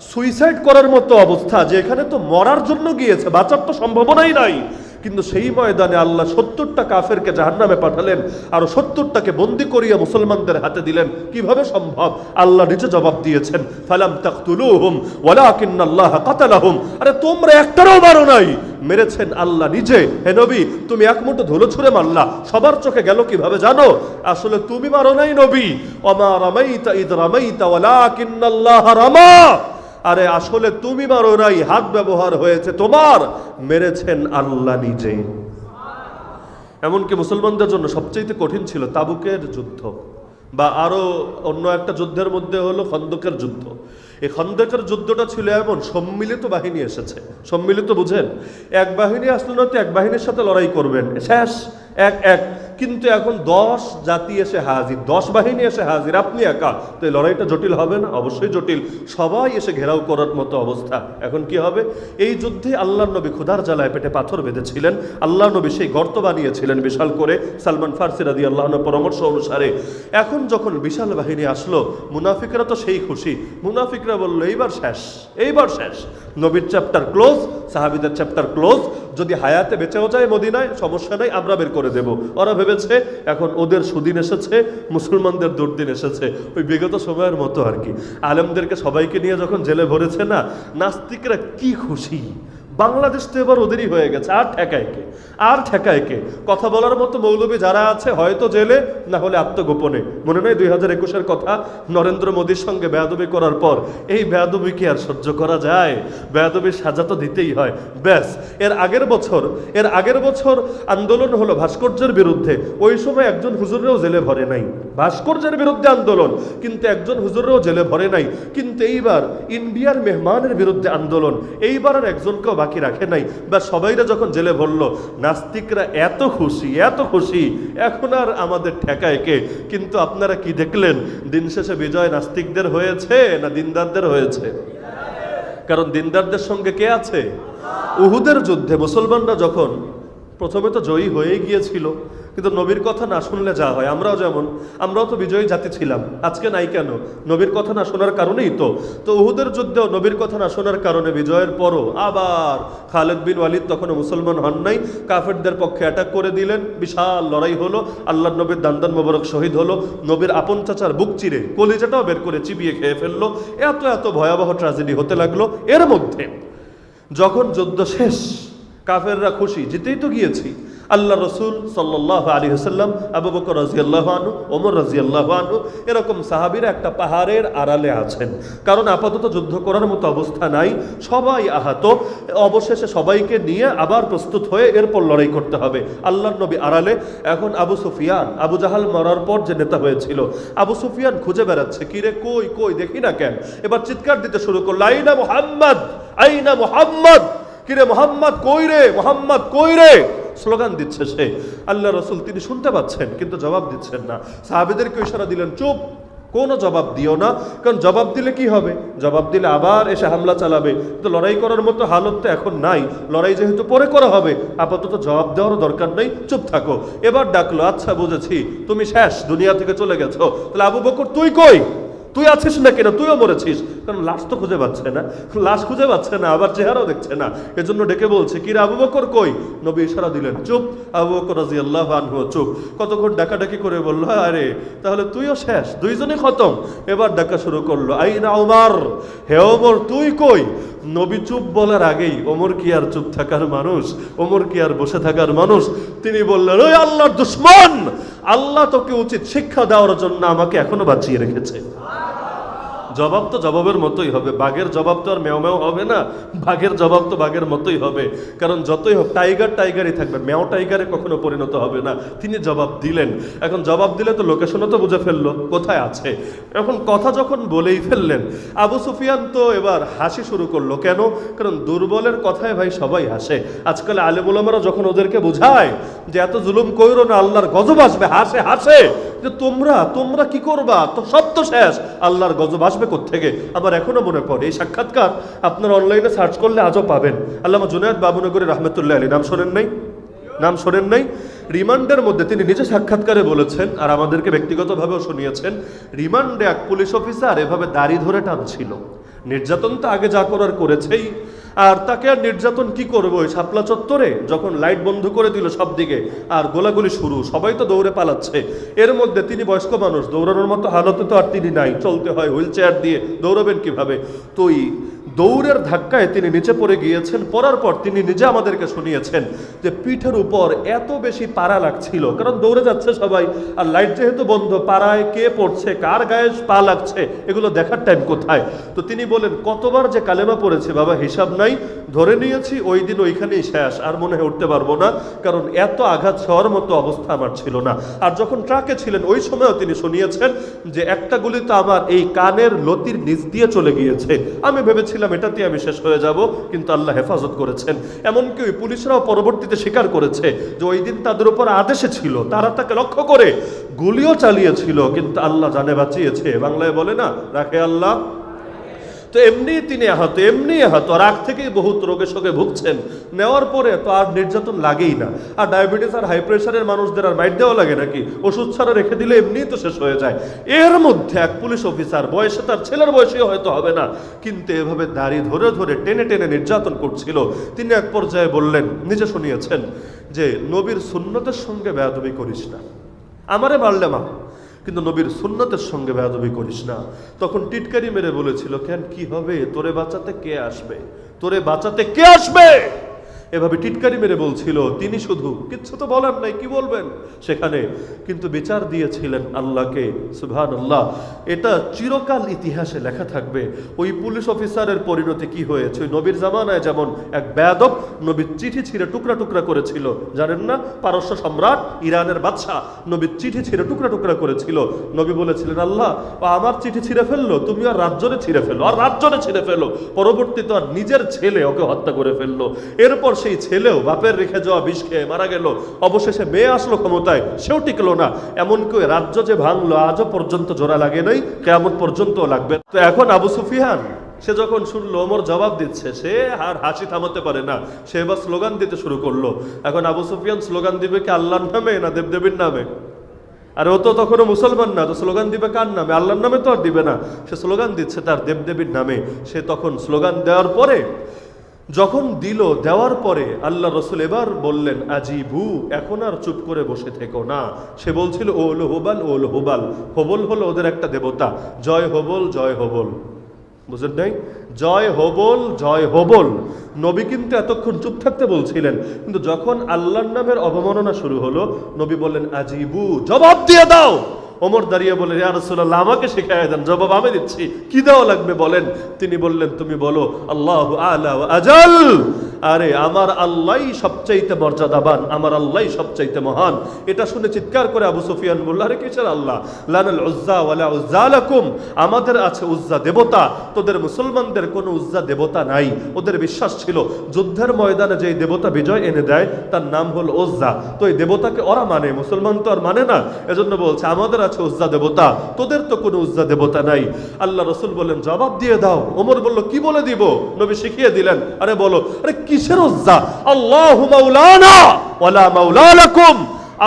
সুইসাইড করার মতো অবস্থা, যে এখানে তো মরার জন্য গিয়েছে, বাঁচার তো সম্ভাবনাই নাই। কিন্তু সেই ময়দানে আল্লাহ 70টা কাফেরকে জাহান্নামে পাঠালেন, আর 70টাকে বন্দী করিয়া মুসলমানদের হাতে দিলেন। কিভাবে সম্ভব? আল্লাহ নিজে জবাব দিয়েছেন, ফালাম তাকতুলুহুম ওয়ালাকিন্নাল্লাহ কাতালাহুম। আরে তোমরা একটারও মারো নাই, মেরেছেন আল্লাহ নিজে। হে নবী, তুমি এক মুঠো ধুলো ছুঁড়ে মারলা, সবার চোখে গেল কিভাবে জানো? আসলে তুমি মারো নাই নবী, ওমা রামাইতা ইদ রামাইতা ওয়ালাকিন্নাল্লাহ রামা। আরে আসলে তুমি মারো নাই, হাত ব্যবহার হয়েছে তোমার, মেরেছেন আল্লাহ নিজে। এমনকি মুসলমানদের জন্য সবচেয়ে কঠিন ছিল তাবুকের যুদ্ধ, বা আরো অন্য একটা যুদ্ধের মধ্যে হলো খন্দকের যুদ্ধ। এই খন্দকের যুদ্ধটা ছিল এমন, সম্মিলিত বাহিনী এসেছে। সম্মিলিত বুঝেন, এক বাহিনী আসলে না তো এক বাহিনীর সাথে লড়াই করবেন, শেষ এক। কিন্তু এখন 10 জাতি এসে হাজির, 10 বাহিনী এসে হাজির, আপনি একা, তো এই লড়াইটা জটিল হবে না? অবশ্যই জটিল। সবাই এসে ঘেরাও করার মতো অবস্থা। এখন কি হবে? এই যুদ্ধে আল্লাহর নবী ক্ষুধার জ্বালায় পেটে পাথর বেঁধেছিলেন। আল্লাহর নবী সেই গর্ত বানিয়েছিলেন বিশাল করে সালমান ফারসি রাদিয়াল্লাহু আনহুর পরামর্শ অনুসারে। এখন যখন বিশাল বাহিনী আসলো, মুনাফিকরা তো সেই খুশি। মুনাফিকরা বলল এইবার শেষ, এইবার শেষ, নবীর চ্যাপ্টার ক্লোজ, সাহাবীদের চ্যাপ্টার ক্লোজ। যদি হায়াতে বেঁচেও যায় মদিনায় সমস্যা নাই, আমরা বের করে দেব। ওরা ভেবেছে এখন ওদের সুদিন এসেছে, মুসলমানদের দুর্দিন এসেছে, ওই বিগত সময়ের মতো আর কি। আলেমদেরকে সবাইকে নিয়ে যখন জেলে ভরেছে না, নাস্তিকরা কি খুশি। বাংলাদেশ তো এবার ওদেরই হয়ে গেছে, আর ঠেকায় কে, আর ঠেকায় কে? কথা বলার মতো মৌলবী যারা আছে হয়তো জেলে, না হলে আত্মগোপনে। মনে নয় 2021-এর কথা, নরেন্দ্র মোদীর সঙ্গে বেয়াদবি করার পর এই বেয়াদবি কি আর সহ্য করা যায়? বেয়াদবির সাজা তো দিতেই হয়। ব্যাস, এর আগের বছর আন্দোলন হলো ভাস্কর্যের বিরুদ্ধে, ওই সময় একজন হুজুরেও জেলে ভরে নাই। ভাস্কর্যের বিরুদ্ধে আন্দোলন, কিন্তু একজন হুজুরেও জেলে ভরে নাই। কিন্তু এইবার ইন্ডিয়ার মেহমানের বিরুদ্ধে আন্দোলন, এইবার আর একজনকেও বাকি রাখে নাই। বা সবাইরা যখন জেলে ভরলো, নাস্তিকরা এত খুশি, এত খুশি, এখন আর আমাদের ঠেকায় কে? কিন্তু আপনারা কি দেখলেন? দিন শেষে বিজয় নাস্তিকদের হয়েছে না দিনদারদের হয়েছে? কারণ দিনদারদের সঙ্গে কে আছে? উহুদের যুদ্ধে মুসলমানরা যখন প্রথমে তো জয়ী হয়ে গিয়েছিল, কিন্তু নবীর কথা না শুনলে যা হয়, আমরাও তো বিজয়ী জাতি ছিলাম, আজকে নাই কেন? নবীর কথা না শোনার কারণেই তো উহুদের যুদ্ধেও নবীর কথা না শোনার কারণে বিজয়ের পরও আবার খালেদ বিন ওয়ালিদ তখনও মুসলমান হন নাই, কাফেরদের পক্ষে অ্যাটাক করে দিলেন, বিশাল লড়াই হলো, আল্লাহর নবীর দান্দান মোবারক শহীদ হলো, নবীর আপন চাচার বুক চিরে কলিজাটাও বের করে চিবিয়ে খেয়ে ফেললো। এত ভয়াবহ ট্র্যাজেডি হতে লাগলো। এর মধ্যে যখন যুদ্ধ শেষ, কাফেররা খুশি, জিতেই তো গিয়েছি। আল্লাহ রসুল সাল্লাল্লাহু আলাইহি ওয়াসাল্লাম, আবু বকর রাদিয়াল্লাহু আনহু, ওমর রাদিয়াল্লাহু আনহু, এরকম সাহাবীরা একটা পাহাড়ের আড়ালে আছেন। কারণ আপাতত যুদ্ধ করার মতো অবস্থা নাই, সবাই আহত। অবশেষে সবাইকে নিয়ে আবার প্রস্তুত হয়ে এরপর লড়াই করতে হবে। আল্লাহর নবী আড়ালে। এখন আবু সুফিয়ান, আবু জাহাল মরার পর যে নেতা হয়েছিল, আবু সুফিয়ান খুঁজে বেড়াচ্ছে, কিরে কই দেখি না কেন। এবার চিৎকার দিতে শুরু করলো, আইনা মুহাম্মদ, আইনা মুহাম্মদ, কিরে মোহাম্মদ কই রে, মোহাম্মদ কই রে, স্লোগান দিচ্ছে সে। আল্লাহ রসুল তিনি শুনতে পাচ্ছেন কিন্তু জবাব দিচ্ছেন না। সাহাবেদেরকে ইশারা দিলেন, চুপ, কোনো জবাব দিও না, কারণ জবাব দিলে কি হবে? জবাব দিলে আবার এসে হামলা চালাবে। তো লড়াই করার মতো হালত তো এখন নাই, লড়াই যেহেতু পরে করা হবে, আপাতত জবাব দেওয়ারও দরকার নেই, চুপ থাকো। এবার ডাকলো, আচ্ছা বুঝেছি, তুমি শেষ, দুনিয়া থেকে চলে গেছো, তাহলে আবু বকর তুই কই? তুই আছিস না কেন? তুইও মরেছিস। কারণ লাশ তো খুঁজে পাচ্ছে না, লাশ খুঁজে পাচ্ছে না, আবার চেহারাও দেখছে না, এজন্য ডেকে বলছে, কিরে আবু বকর কই? নবী ইশারা দিলেন, চুপ। আবু বকর রাদিয়াল্লাহু আনহু চুপ। কতক্ষণ ডাকাডাকি করে বলল, আরে তাহলে তুইও শেষ, দুইজনে খতম। এবার ডাকা শুরু করলো, আইনা ওমর, হে ওমর তুই কই? নবী চুপ বলার আগেই, ওমর কি আর চুপ থাকার মানুষ? ওমর কি আর বসে থাকার মানুষ? তিনি বললেন, ওই আল্লাহর দুশমন, আল্লাহ তোকে উচিত শিক্ষা দেওয়ার জন্য আমাকে এখনো বাঁচিয়ে রেখেছে। জবাব তো জবাবের মতোই হবে, বাঘের জবাব তো আর মেও মেও হবে না, বাঘের জবাব তো বাঘের মতোই হবে। কারণ যতই হোক টাইগারই থাকবে, মেও টাইগারে কখনো পরিণত হবে না। তিনি জবাব দিলেন। এখন জবাব দিলে তো লোকেশনও তো বুঝে ফেললো কোথায় আছে। এখন কথা যখন বলেই ফেললেন, আবু সুফিয়ান তো এবার হাসি শুরু করলো। কেন? কারণ দুর্বলের কথায় ভাই সবাই হাসে। আজকাল আলেম ওলামারা যখন ওদেরকে বোঝায় যে এত জুলুম কইরো না, আল্লাহর গজব আসবে, হাসে যে তোমরা কি করবা, তো সব তো শেষ, আল্লাহর গজব আসবে কোত্থেকে। আমার এখনো মনে পড়ে এই সাক্ষাৎকার, আপনারা অনলাইনে সার্চ করলে আজও পাবেন। আল্লামা জুনায়েদ বাবুনগরী রাহমাতুল্লাহ আলাইহি, নাম শোনেন নাই? রিমান্ডের মধ্যে তিনি নিজে সাক্ষাৎকারে বলেছেন, আর আমাদেরকে ব্যক্তিগতভাবেও শুনিয়েছেন, রিমান্ডে এক পুলিশ অফিসার এভাবে দাড়ি ধরে টানছিল। নির্যাতন তো আগে যা করার করেছেই, আর তাকে আর নির্যাতন কি করবো? ওই শাপলা চত্বরে যখন লাইট বন্ধ করে দিল সব দিকে, আর গোলাগুলি শুরু, সবাই তো দৌড়ে পালাচ্ছে। এর মধ্যে তিনি বয়স্ক মানুষ, দৌড়ানোর মতো হালতে তো আর তিনি নাই, চলতে হয় হুইল চেয়ার দিয়ে, দৌড়াবেন কিভাবে? তো দৌড়ের ধাক্কায় তিনি নিচে পড়ে গিয়েছেন। পড়ার পর তিনি নিজে আমাদেরকে শুনিয়েছেন যে পিঠের উপর এত বেশি পাড়া লাগছিল, কারণ দৌড়ে যাচ্ছে সবাই, আর লাইট যেহেতু বন্ধ, পাড়ায় কে পড়ছে, কার গায়ে পা লাগছে, এগুলো দেখার টাইম কোথায়? তো তিনি বলেন, কতবার যে কালেমা পড়েছে বাবা হিসাব নাই, ধরে নিয়েছি ওই দিন ওইখানেই শেষ, আর মনে হয় উঠতে পারবো না, কারণ এত আঘাত সওয়ার মতো অবস্থা আমার ছিল না। আর যখন ট্রাকে ছিলেন ওই সময়ও তিনি শুনিয়েছেন যে একটা গুলি তো আমার এই কানের লতির নিচ দিয়ে চলে গিয়েছে, আমি ভেবেছিলাম ভেবেছিলাম এটাতে আমি শেষ হয়ে যাব, কিন্তু আল্লাহ হেফাজত করেছেন। এমনকি ওই পুলিশরাও পরবর্তীতে স্বীকার করেছে যে ওই দিন তাদের উপর আদেশে ছিল, তারা তাকে লক্ষ্য করে গুলিও চালিয়েছিল, কিন্তু আল্লাহ জানে বাঁচিয়েছে। বাংলায় বলে না, রাখে আল্লাহ। তো এমনি তিনি আহত, আর আগ থেকেই বহুত রোগে শোকে ভুগছেন। নেওয়ার পরে তো আর নির্যাতন লাগেই না। আর ডায়াবেটিস আর হাই প্রেশারের মানুষদের আর মাইট দেওয়া লাগে নাকি? ওষুধ ছাড়া রেখে দিলে এমনিই তো শেষ হয়ে যায়। এর মধ্যে এক পুলিশ অফিসার, বয়সে তার ছেলের বয়সে হয়তো হবে না, কিন্তু এভাবে দাড়ি ধরে ধরে টেনে টেনে নির্যাতন করছিল। তিনি এক পর্যায়ে বললেন, নিজে শুনিয়েছেন, যে নবীর সুন্নতের সঙ্গে বেয়াদবি করিস না, আমারে মারলে মা, কিন্তু নবীর সুন্নতের সঙ্গে বেয়াদবি করিস না। তখন টিটকারি মেরে বলেছিল, কেন কি হবে, তোরে বাঁচাতে কে আসবে, তোরে বাঁচাতে কে আসবে, এভাবে টিটকারি মেরে বলছিল। তিনি শুধু কিচ্ছু তো বলার নাই, কি বলবেন সেখানে, কিন্তু বিচার দিয়েছিলেন আল্লাহকে। সুবহানাল্লাহ, এটা চিরকাল ইতিহাসে লেখা থাকবে। ওই পুলিশ অফিসারের পরিণতি কি হয়েছে। ওই নবীর জামানায় যেমন এক বেয়াদব নবীর চিঠি ছিঁড়ে টুকরা টুকরা করেছিল, জানেন না, পারস্য সম্রাট ইরানের বাদশা নবীর চিঠি ছিঁড়ে টুকরা টুকরা করেছিল। নবী বলেছিলেন, আল্লাহ আমার চিঠি ছিঁড়ে ফেললো, তুমি আর রাজ্যরে ছিঁড়ে ফেলো, আর রাজ্যরে ছিঁড়ে ফেলো। পরবর্তীতে আর নিজের ছেলে ওকে হত্যা করে ফেললো। এরপর সেই ছেলেও বাপের রেখে যাওয়া বিষ খেয়ে মারা গেল। অবশেষে মেয়ে আসলো ক্ষমতায়, সেও টিকলো না। এমনকি রাজ্য যে ভাঙলো আজও পর্যন্ত জোড়া লাগে নাই, কিয়ামত পর্যন্ত লাগবে। তো এখন আবু সুফিয়ান, সে যখন শুনলো ওমর জবাব দিচ্ছে, সে আর হাসি থামাতে পারে না, সে এবার স্লোগান দিতে শুরু করলো। এখন আবু সুফিয়ান স্লোগান দিবে কি আল্লাহর নামে না দেবদেবীর নামে? আর ও তো তখনও মুসলমান না, তো স্লোগান দিবে কার নামে? আল্লাহর নামে তো আর দিবে না। সে স্লোগান দিচ্ছে তার দেবদেবীর নামে। সে তখন স্লোগান দেওয়ার পরে, যখন দেওয়ার পরে আল্লাহ রসুল এবার বললেন, আজিবু, এখন আর চুপ করে বসে থেকো না। সে বলছিল ওল হোবাল, ওল হোবাল, হোবল হলো ওদের একটা দেবতা, জয় হোবল, জয় হোবল, বুঝলেন নাই? জয় হোবল, জয় হোবল। নবী কিন্তু এতক্ষণ চুপ থাকতে বলছিলেন, কিন্তু যখন আল্লাহর নামের অবমাননা শুরু হলো, নবী বললেন, আজিবু, জবাব দিয়ে দাও। ওমর দাঁড়িয়ে বলে, ইয়া রাসূলুল্লাহ আমাকে শিখাইয়া দেন, জবাব আমি দিচ্ছি, কি দেওয়া লাগবে বলেন। তিনি বললেন, তুমি বলো আল্লাহু আ'লা ওয়া আজাল, আরে আমার আল্লাহই সবচাইতে মর্যাদাবান, আমার আল্লাহই সবচাইতে মহান। এটা শুনে চিৎকার করে আবু সুফিয়ান বলল, আরে কিসের আল্লাহ, লানাল উজ্জা ওয়ালা উজ্জা লাকুম, আমাদের আছে উজ্জা দেবতা, তোদের মুসলমানদের কোনো উজ্জা দেবতা নাই। ওদের বিশ্বাস ছিল যুদ্ধের ময়দানে যেই দেবতা বিজয় এনে দেয় তার নাম হলো উজ্জা। তো এই দেবতাকে ওরা মানে, মুসলমান তো আর মানে না। এজন্য বলছে আমাদের আছে উজ্জা দেবতা, তোদের তো কোনো উজ্জা দেবতা নাই। আল্লাহ রাসূল বললেন, জবাব দিয়ে দাও। ওমর বলল, কি বলে দিব? নবী শিখিয়ে দিলেন, আরে বলো। আরে কিসের উজ্জা? আল্লাহু মাওলানা ওয়ালা মাওলা লাকুম,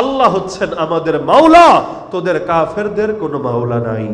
আল্লাহ হচ্ছেন আমাদের মাওলা, তোদের কাফেরদের কোনো মাওলা নাই।